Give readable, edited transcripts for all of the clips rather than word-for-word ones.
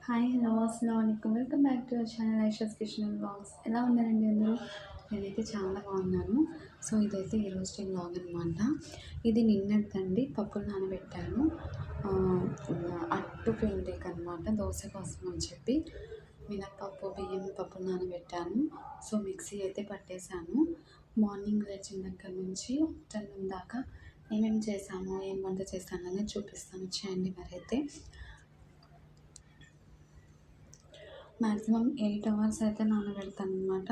Hi hello అస్సలాముఅలైకుం welcome back to our channel Aisha's kitchen and vlogs. ఎలా ఉన్నారండి అందరూ? నేనైతే చాలా బాగున్నాను. సో ఇదైతే ఈరోజు వ్లాగ్ అనమాట. ఇది నిన్నటిదండి. పప్పులు నానబెట్టాను అట్టు పిండికి అనమాట, దోశ కోసం అని చెప్పి మినప్పప్పు బియ్యం పప్పులు నానబెట్టాను. సో మిక్సీ అయితే పట్టేశాను. మార్నింగ్ లేచిన దగ్గర నుంచి ఆఫ్టర్నూన్ దాకా ఏమేమి చేశాను, ఏం వంట చేశాను అనేది చూపిస్తాను. వచ్చేయండి. మరైతే మ్యాక్సిమం 8 అవర్స్ అయితే నానబెడతాను అనమాట.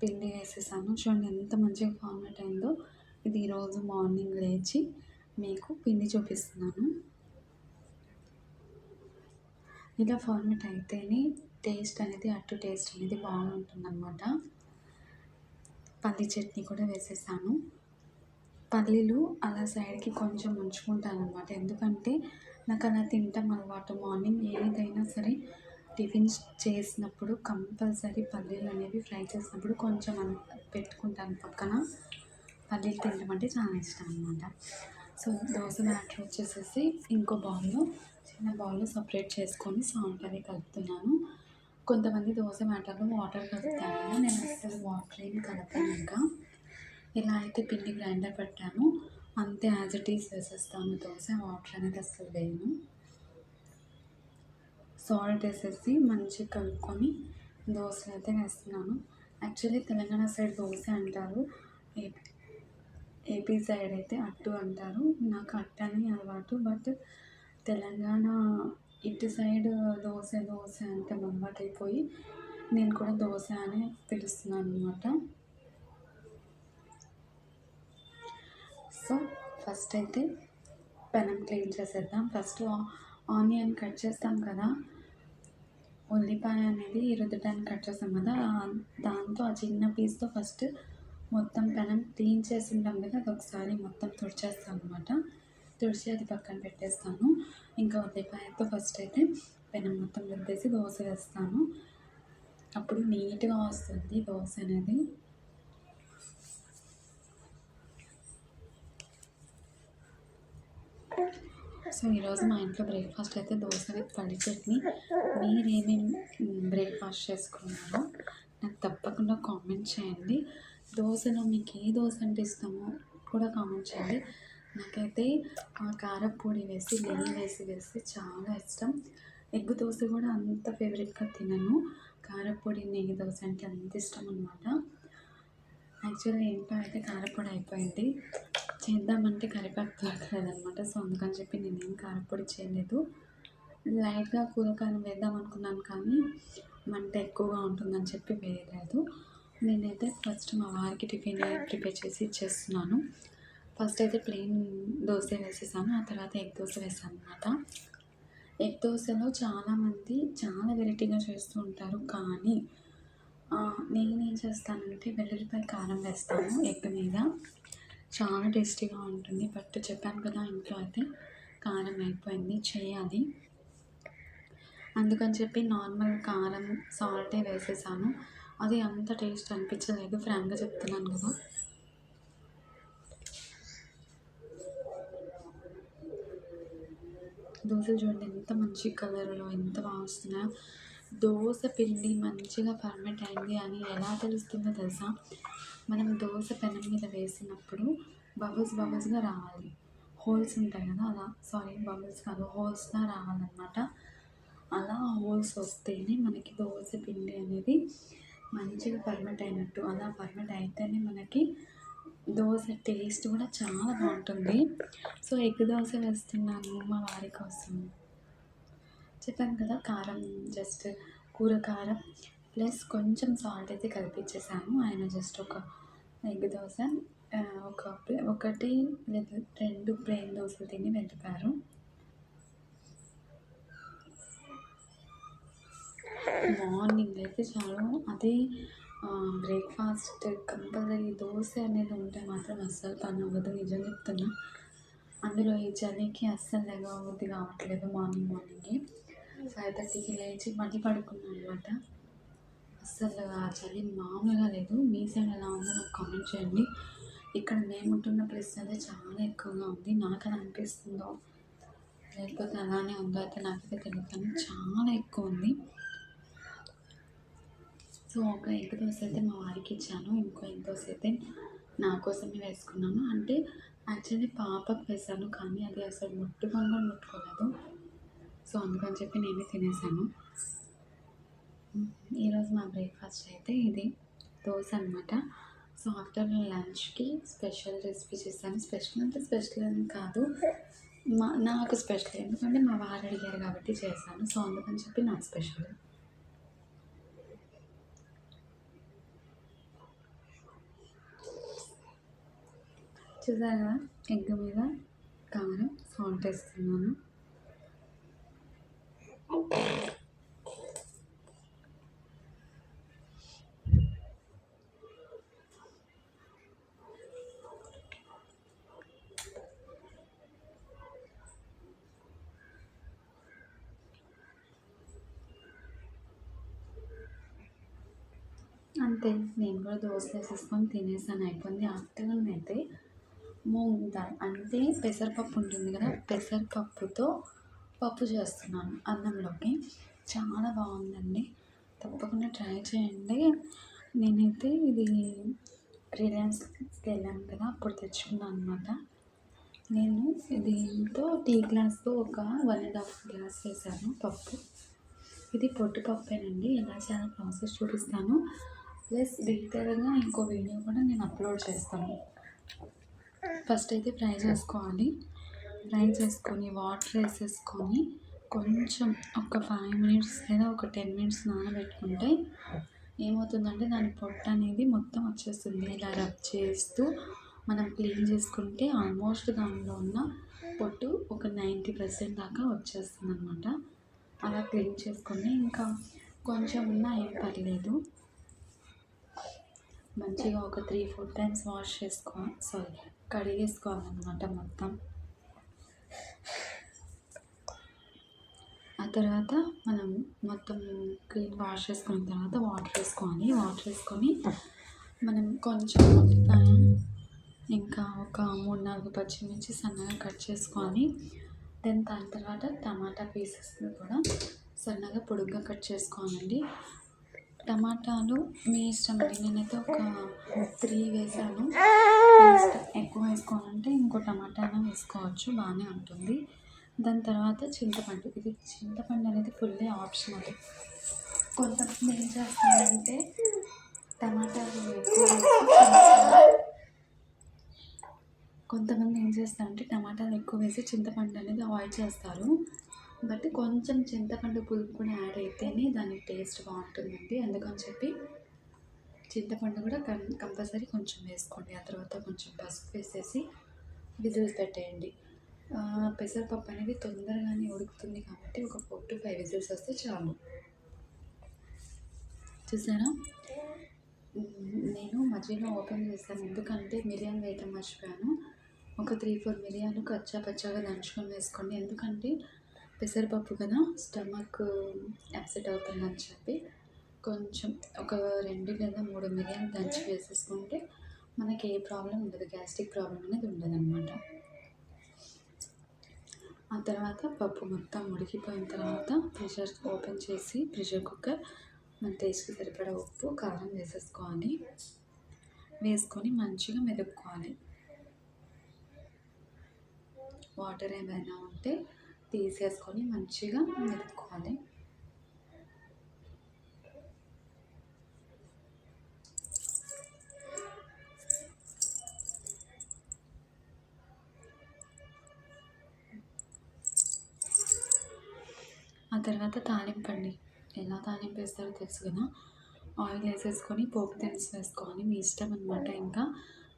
పిండి వేసేసాను. చూడండి ఎంత మంచిగా ఫార్మేట్ అయిందో. ఇది ఈరోజు మార్నింగ్ లేచి మీకు పిండి చూపిస్తున్నాను. ఇలా ఫార్మేట్ అయితేనే టేస్ట్ అనేది, అట్టు టేస్ట్ అనేది బాగుంటుంది అనమాట. పల్లి చట్నీ కూడా వేసేసాను. పల్లీలు అలా సైడ్కి కొంచెం ఉంచుకుంటాను అనమాట. ఎందుకంటే నాకు అలా తింటాం అలవాటు. మార్నింగ్ ఏదైనా సరే టిఫిన్స్ చేసినప్పుడు కంపల్సరీ పల్లీలు అనేవి ఫ్రై చేసినప్పుడు కొంచెం పెట్టుకుంటాను పక్కన. పల్లీలు తినడం అంటే చాలా ఇష్టం అనమాట. సో దోశ బ్యాటర్ వచ్చేసేసి ఇంకో బౌల్లో, చిన్న బౌల్లో సపరేట్ చేసుకొని సాల్ట్ అవి కలుపుతున్నాను. కొంతమంది దోశ బ్యాటర్లో వాటర్ కలుపుతారు కదా, నేను అసలు వాటర్ ఏమి కలపాను. ఇంకా ఇలా అయితే పిండి గ్రైండర్ పెట్టాను, అంతే యాజ్ ఇట్ ఈస్ వేసేస్తాను దోశ. వాటర్ అనేది అస్సలు వేయను. సాల్ట్ వేసేసి మంచిగా కలుపుకొని దోశలు అయితే వేస్తున్నాను. యాక్చువల్లీ తెలంగాణ సైడ్ దోశ అంటారు, ఏపీ ఏపీ సైడ్ అయితే అట్టు అంటారు. నాకు అట్టు అని అలవాటు. బట్ తెలంగాణ ఇటు సైడ్ దోశ దోశ అంటే అలవాటైపోయి నేను కూడా దోశ అని పిలుస్తున్నాను అనమాట. సో ఫస్ట్ అయితే పెనం క్లీన్ చేసేద్దాం. ఫస్ట్ ఆనియన్ కట్ చేస్తాం కదా, ఉల్లిపాయ అనేది రుద్దడానికి కట్ చేస్తాం కదా, దాంతో ఆ చిన్న పీస్తో ఫస్ట్ మొత్తం పెనం క్లీన్ చేసి ఉంటాం కదా, అది ఒకసారి మొత్తం తుడిచేస్తాను అనమాట. తుడిచి అది పక్కన పెట్టేస్తాను. ఇంకా ఉల్లిపాయతో ఫస్ట్ అయితే పెనం మొత్తం రుద్దేసి దోశ వేస్తాను. అప్పుడు నీట్గా వస్తుంది దోశ అనేది. సో ఈరోజు మా ఇంట్లో బ్రేక్ఫాస్ట్ అయితే దోశ విత్ పల్లి చట్నీ. మీరేమేమి బ్రేక్ఫాస్ట్ చేసుకున్నారో నాకు తప్పకుండా కామెంట్ చేయండి. దోశలో మీకు ఏ దోశ అంటే ఇష్టమో కూడా కామెంట్ చేయండి. నాకైతే కారపొడి వేసి నెయ్యి వేసి చాలా ఇష్టం. ఎగ్ దోశ కూడా అంత ఫేవరెట్గా తినను. కారపొడి నెయ్యి దోశ అంటే అంత ఇష్టం అనమాట. యాక్చువల్గా ఇంట్లో అయితే కారపొడి అయిపోయింది, చేద్దామంటే కరివేపాకు దొరకలేదనమాట. సో అందుకని చెప్పి నేనేం కారపొడి చేయలేదు. లైట్గా కూరకారం వేద్దాం అనుకున్నాను, కానీ మంట ఎక్కువగా ఉంటుందని చెప్పి వేయలేదు. నేనైతే ఫస్ట్ మా వారికి టిఫిన్ ప్రిపేర్ చేసి ఇచ్చేస్తున్నాను. ఫస్ట్ అయితే ప్లెయిన్ దోశ వేసేసాను, ఆ తర్వాత ఎగ్ దోశ వేసాను అనమాట. ఎగ్ దోశలో చాలామంది చాలా వెరైటీగా చేస్తూ ఉంటారు, కానీ నేనేం చేస్తానంటే వెల్లుల్లిపాయ కారం వేస్తాను ఎగ్ మీద. చాలా టేస్టీగా ఉంటుంది. బట్ చెప్పాను కదా, ఇంట్లో అయితే కారం అయిపోయింది, చేయాలి. అందుకని చెప్పి నార్మల్ కారం సాల్టే వేసేసాను. అది అంత టేస్ట్ అనిపించలేదు, ఫ్రాంక్గా చెప్తున్నాను కదా. దోశలు చూడండి ఎంత మంచి కలర్లో ఎంత బాగా వస్తున్నాయో. దోశ పిండి మంచిగా ఫర్మెంట్ అయింది అని ఎలా తెలుస్తుందో తెలుసా? మనం దోశ పెనం మీద వేసినప్పుడు బబుల్స్గా రావాలి. హోల్స్ ఉంటాయి కదా, అలా బబుల్స్ కాదు, హోల్స్గా రావాలన్నమాట. అలా హోల్స్ వస్తేనే మనకి దోశ పిండి అనేది మంచిగా ఫర్మెంట్ అయినట్టు. అలా ఫర్మెంట్ అయితేనే మనకి దోశ టేస్ట్ కూడా చాలా బాగుంటుంది. సో ఎగ్ దోశ వేస్తున్నాను మా వారి కోసం. చెప్పాను కదా, కారం జస్ట్ కూర కారం ప్లస్ కొంచెం సాల్ట్ అయితే కలిపించేసాను. ఆయన జస్ట్ ఒక ఎగ్ దోశ ఒకటి లేదా 2 ప్లెయిన్ దోశలు తిని వెళ్ళిపోయారు. మార్నింగ్ అయితే చాలు, అదే బ్రేక్ఫాస్ట్ కంపల్సరీ దోశ అనేది ఉంటే మాత్రం అస్సలు పని అవ్వదు. నిజం చెప్తున్నా. అందులో ఈ చలికి అస్సలు లేవబుద్ధి కావట్లేదు. మార్నింగే 5:30కి లేచి మళ్ళీ పడుకున్నాను అనమాట. అస్సలు ఆ చలి మామూలుగా లేదు. మీ సైడ్ ఎలా ఉందో నాకు కామెంట్ చేయండి. ఇక్కడ మేము ఉంటున్న ప్లేస్ అయితే చాలా ఎక్కువగా ఉంది. నాకు అలా అనిపిస్తుందో లేకపోతే అలానే ఉందో అయితే నాకైతే తెలియదు, కానీ చాలా ఎక్కువ ఉంది. సో ఒక ఎగ్ దోశ అయితే మా వారికి ఇచ్చాను, ఇంకో ఎగ్ దోశ అయితే నా కోసమే వేసుకున్నాను. అంటే యాక్చువల్లీ పాపకు వేసాను, కానీ అది అసలు ముట్టుకొని కూడా ముట్టుకోలేదు. సో అందుకని చెప్పి నేనే తినేసాను. ఈరోజు మా బ్రేక్ఫాస్ట్ అయితే ఇది దోశ అనమాట. సో ఆఫ్టర్ లంచ్కి స్పెషల్ రెసిపీ చేశాను. స్పెషల్ అంటే స్పెషల్ అని కాదు, నాకు స్పెషల్ ఎందుకంటే మా వారు అడిగారు కాబట్టి చేశాను. సో అందుకని చెప్పి నాకు స్పెషల్. చూసారా, ఎగ్ మీద కారం సాల్ట్ వేస్తున్నాను. అంతే, నేను కూడా దోశలు వేసేసుకొని తినేసాను, అయిపోయింది. ఆఫ్టర్నూన్ అయితే మూంగ్ దాల్ అంటే పెసరపప్పు ఉంటుంది కదా, పెసరపప్పుతో పప్పు చేస్తున్నాను అన్నంలోకి. చాలా బాగుందండి, తప్పకుండా ట్రై చేయండి. నేనైతే ఇది రిలయన్స్కి వెళ్ళాను కదా, అప్పుడు తెచ్చుకున్నాను అనమాట. నేను దీంతో టీ గ్లాస్తో ఒక 1.5 గ్లాస్ వేసాను పప్పు. ఇది పొట్టు పప్పేనండి, ఎలా చేయాలో ప్రాసెస్ చూపిస్తాను. ప్లస్ డీటెయిల్గా ఇంకో వీడియో కూడా నేను అప్లోడ్ చేస్తాను. ఫస్ట్ అయితే ఫ్రై చేసుకోవాలి. ఫ్రై చేసుకొని వాటర్ వేసేసుకొని కొంచెం ఒక 5 మినిట్స్ లేదా ఒక 10 మినిట్స్ నానబెట్టుకుంటే ఏమవుతుందంటే దాని పొట్టు అనేది మొత్తం వచ్చేస్తుంది. ఇలా రబ్ చేస్తూ మనం క్లీన్ చేసుకుంటే ఆల్మోస్ట్ దానిలో ఉన్న పొట్టు ఒక 90% దాకా వచ్చేస్తుంది అనమాట. అలా క్లీన్ చేసుకొని ఇంకా కొంచెం ఉన్నా ఏం పర్లేదు, మంచిగా ఒక 3-4 టైమ్స్ వాష్ కడిగేసుకోవాలన్నమాట మొత్తం. ఆ తర్వాత మనం మొత్తం క్లీన్ వాష్ చేసుకున్న తర్వాత వాటర్ వేసుకోవాలి. వాటర్ వేసుకొని మనం కొంచెం ఉల్లిపాయ ఇంకా ఒక 3-4 పచ్చిమిర్చి సన్నగా కట్ చేసుకోవాలి. దాని తర్వాత టమాటా పీసెస్ని కూడా సన్నగా పొడుగ్గా కట్ చేసుకోవాలండి. టమాటాలు మీ ఇష్టం అండి, నేనైతే ఒక 3 వేసాను. ఎక్కువ వేసుకోవాలంటే ఇంకో టమాటా వేసుకోవచ్చు, బాగానే ఉంటుంది. దాని తర్వాత చింతపండు, ఇది చింతపండు అనేది ఫుల్లీ ఆప్షనల్. కొంతమంది ఏం చేస్తారంటే టమాటాలు ఎక్కువ వేసి చింతపండు అనేది అవాయిడ్ చేస్తారు. బట్ కొంచెం చింతపండు పులుపు కూడా యాడ్ అయితేనే దాని టేస్ట్ బాగుంటుందండి. అందుకని చెప్పి చింతపండు కూడా కంపల్సరీ కొంచెం వేసుకోండి. ఆ తర్వాత కొంచెం పసుపు వేసేసి విజిల్స్ పెట్టేయండి. పెసరపప్పు అనేది తొందరగానే ఉడుకుతుంది కాబట్టి ఒక 4 to 5 విజిల్స్ వస్తే చాలు. చూసారా, నేను మధ్యలో ఓపెన్ చేస్తాను ఎందుకంటే మిరియాలు వేయటం మర్చిపోయాను. ఒక 3-4 మిరియాలు పచ్చాగా దంచుకొని వేసుకోండి, ఎందుకంటే పెసరపప్పు కదా స్టమక్ అప్సెట్ అవుతుందని చెప్పి కొంచెం ఒక 2 లేదా 3 మిరియాలు దంచి వేసేసుకుంటే మనకి ఏ ప్రాబ్లం ఉండదు, గ్యాస్ట్రిక్ ప్రాబ్లం అనేది ఉండదు అనమాట. ఆ తర్వాత పప్పు మొత్తం ఉడికిపోయిన తర్వాత ప్రెషర్ ఓపెన్ చేసి ప్రెషర్ కుక్కర్ మన టేస్ట్కి సరిపడా ఉప్పు కారం వేసేసుకోవాలి. వేసుకొని మంచిగా మెదుపుకోవాలి. వాటర్ ఏమైనా ఉంటే తీసేసుకొని మంచిగా మెదుపుకోవాలి. ఆ తర్వాత తాలింపు అండి, ఎలా తాలింపు వేస్తారో తెలుసు కదా. ఆయిల్ వేసేసుకొని పోపు దినుసులు వేసుకోవాలి, మీ ఇష్టం అనమాట. ఇంకా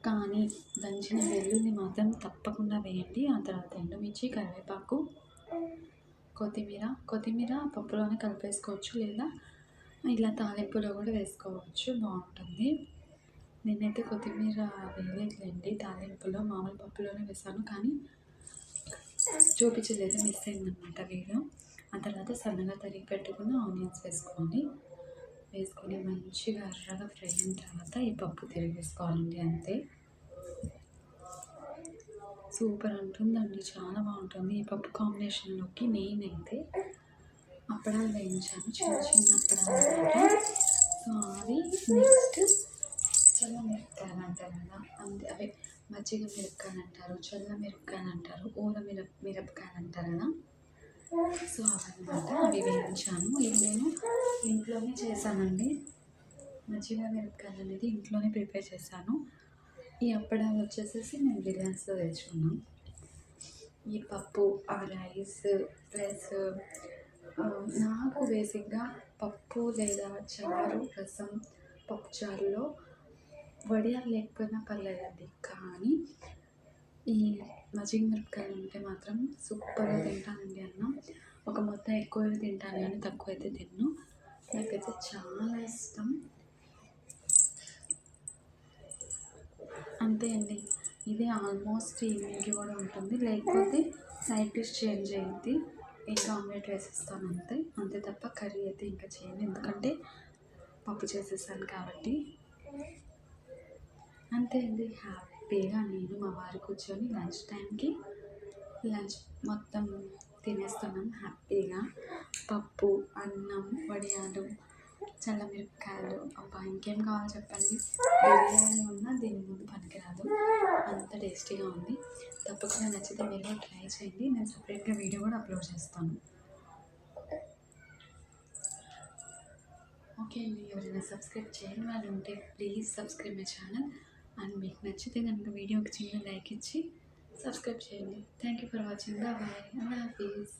కానీ దంచిన వెల్లుల్లి మాత్రం తప్పకుండా వేయండి. ఆ తర్వాత ఎండుమిర్చి, కరివేపాకు, కొత్తిమీర పప్పులోనే కలిపేసుకోవచ్చు, లేదా ఇలా తాలింపులో కూడా వేసుకోవచ్చు, బాగుంటుంది. నేనైతే కొత్తిమీర వేయలేదులేండి తాలింపులో, మామూలు పప్పులోనే వేసాను, కానీ చూపించలేదు, మిస్ అయిందనమాట వీడియో. ఆ తర్వాత సన్నగా తరిగి పెట్టుకున్న ఆనియన్స్ వేసుకొని మంచిగా ఎర్రగా ఫ్రై అయిన తర్వాత ఈ పప్పు తిరిగేసుకోవాలండి, అంతే. సూపర్ ఉంటుందండి, చాలా బాగుంటుంది. ఈ పప్పు కాంబినేషన్లోకి నేనైతే అప్పడాలు వేయించాను, చిన్న చిన్న అప్పడాలు అనమాట. సో అవి నెక్స్ట్ చల్ల మిరపకాయలు అంటారు కదా, అంతే అవే మజ్జిగ మిరపకాయలు అంటారు, చల్ల మిరపకాయలు అంటారు, మిరపకాయలు అంటారు కదా. సో అవన్నమాట, అవి వేయించాను. ఇవి నేను ఇంట్లోనే చేశానండి. మజ్జిగ మిరపకాయలు అనేది ఇంట్లోనే ప్రిపేర్ చేశాను. ఈ అప్పడాలు వచ్చేసేసి నేను రిలయన్స్లో తెచ్చుకున్నాను. ఈ పప్పు, ఆ రైస్ ప్లస్ నాకు బేసిక్గా పప్పు లేదా చారు, రసం, పప్పు చారులో వడియాలు లేకపోయినా పర్లేదండి, కానీ ఈ మజ్జిగ మిరపకాయలు ఉంటే మాత్రం సూపర్గా తింటానండి అన్నం. ఒక ముద్ద ఎక్కువ తింటాను కానీ తక్కువ అయితే తిన్ను. నాకైతే చాలా ఇష్టం. అంతే అండి, ఇది ఆల్మోస్ట్ ఈవినింగ్కి కూడా ఉంటుంది. లేకపోతే సైడ్ డిష్ చేంజ్ అయ్యింది, ఇంకా ఆమ్లెట్ వేసేస్తాను అంతే. అంతే తప్ప కర్రీ అయితే ఇంకా చేయను, ఎందుకంటే పప్పు చేసేసాను కాబట్టి. అంతే అండి, హ్యాపీగా నేను మా వారు కూర్చొని లంచ్ టైంకి లంచ్ మొత్తం తినేస్తున్నాం హ్యాపీగా. పప్పు, అన్నం, వడియాలు, చల్లమిరపకాయలు, అబ్బా ఇంకేం కావాలి చెప్పండి. బిర్యానీ ఉన్నా దీని ముందు పనికిరాదు, అంత టేస్టీగా ఉంది. తప్పకుండా నచ్చితే మీరు ట్రై చేయండి. నేను సపరేట్గా వీడియో కూడా అప్లోడ్ చేస్తాను. ఓకే అండి, ఎవరైనా సబ్స్క్రైబ్ చేయని వాళ్ళు ఉంటే please subscribe my channel. And మీకు నచ్చితే కనుక వీడియోకి చిన్న లైక్ ఇచ్చి సబ్స్క్రైబ్ చేయండి. Thank you for watching. Bye, అల్లా హాఫీజ్.